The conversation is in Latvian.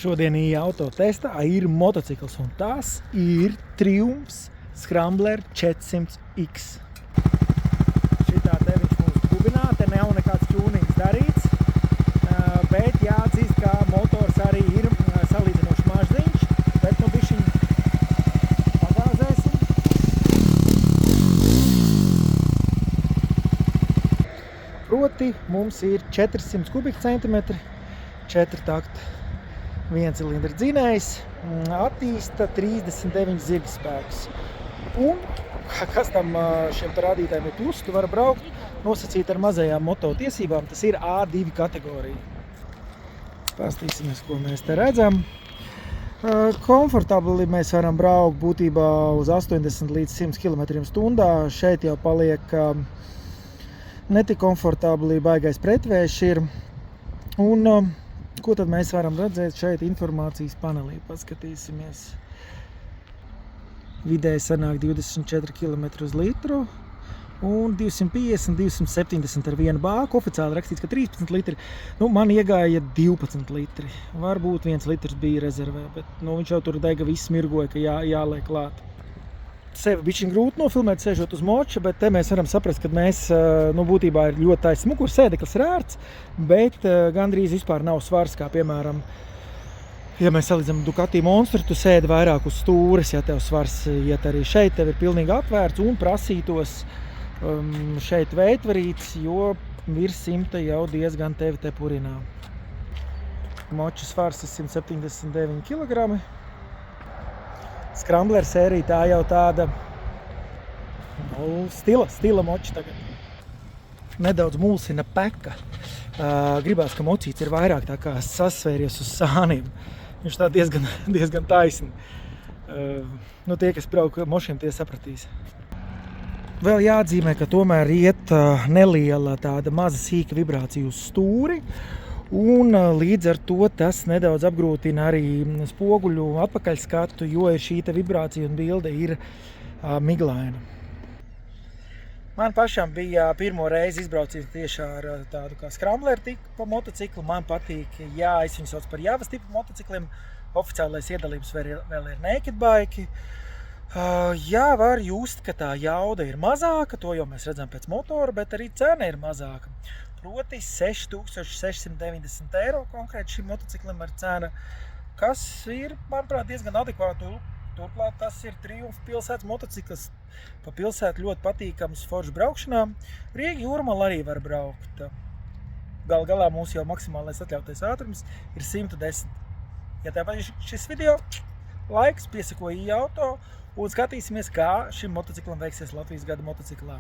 Šodien auto testā ir motocikls, un tas ir Triumphs Scrambler 400X. Šitā te viņš mums bubinā, te nav nekāds tūnings darīts, bet jāatzīst, ka motors arī ir salīdzinoši mažziņš, bet nu bišķiņ pagāzēsim. Proti mums ir 400 kubikcentimetri, 4 takti. 1 cilindra dzinējs, attīsta 39 zirgspēkus. Un, kas tam šiem rādītājiem ir plus, tu vari braukt nosacīt ar mazajām moto tiesībām, tas ir A2 kategorija. Pastīsimies, ko mēs te redzam. Komfortabli mēs varam braukt būtībā uz 80 līdz 100 km/h. Šeit jau paliek netik komfortabli, baigais pretvējš ir. Un ko tad mēs varam redzēt šeit informācijas panelī? Paskatīsimies. Vidēji sanāk 24 km uz litru un 250, 270 ar vienu bāku. Oficiāli rakstīts, ka 13 litri. Nu, man iegāja 12 litri. Varbūt 1 litrs bija rezervē, bet viņš jau tur dega viss mirgoja, ka jāliek klāt. Sevi bišķiņ grūti nofilmēt, sēžot uz moča, bet te mēs varam saprast, ka mēs, būtībā ir ļoti taisa muguras, sēdeklis ir ērts, bet gandrīz vispār nav svars, kā piemēram, ja mēs salīdzam Ducati Monstru, tu sēdi vairāk uz stūres, ja tev svars iet arī šeit, tev ir pilnīgi atvērts un prasītos šeit veitvarīts, jo virs 100 jau diezgan tevi te purinā. Moča svars ir 179 kg. Scrambler sērija tā jau tāda stila moča tagad. Nedaudz mulsina peka. Gribās, ka mocīts ir vairāk tā kā sasvēries uz sāniem. Viņš tā diezgan taisni. Tie, kas brauka mošiem, tie sapratīs. Vēl jāatzīmē, ka tomēr iet neliela tāda maza sīka vibrācija uz stūri. Un līdz ar to tas nedaudz apgrūtina arī spoguļu atpakaļskatu, jo ir šī vibrācija un bilde ir miglaina. Man pašam bija pirmo reizi izbrauciens tieši ar tādu kā Scrambler tipa motociklu. Man patīk, es viņu sauc par Javas tipa motocikliem. Oficiālais iedalības vēl ir naked bike. Var just, ka tā jauda ir mazāka, to jau mēs redzam pēc motora, bet arī cena ir mazāka. Proti 6690 eiro konkrēti šim motociklim ar cena, kas ir, manuprāt, diezgan adekvāti. Turklāt tas ir Triumf pilsētas motocikls, pa pilsētu ļoti patīkams foršs braukšanā. Rīga Jūrmala arī var braukt. Galā mums jau maksimālais atļautais ātrums ir 110. Ja tev patīk šis video, laiks, piesako auto un skatīsimies, kā šim motociklam veiksies Latvijas gada motociklā.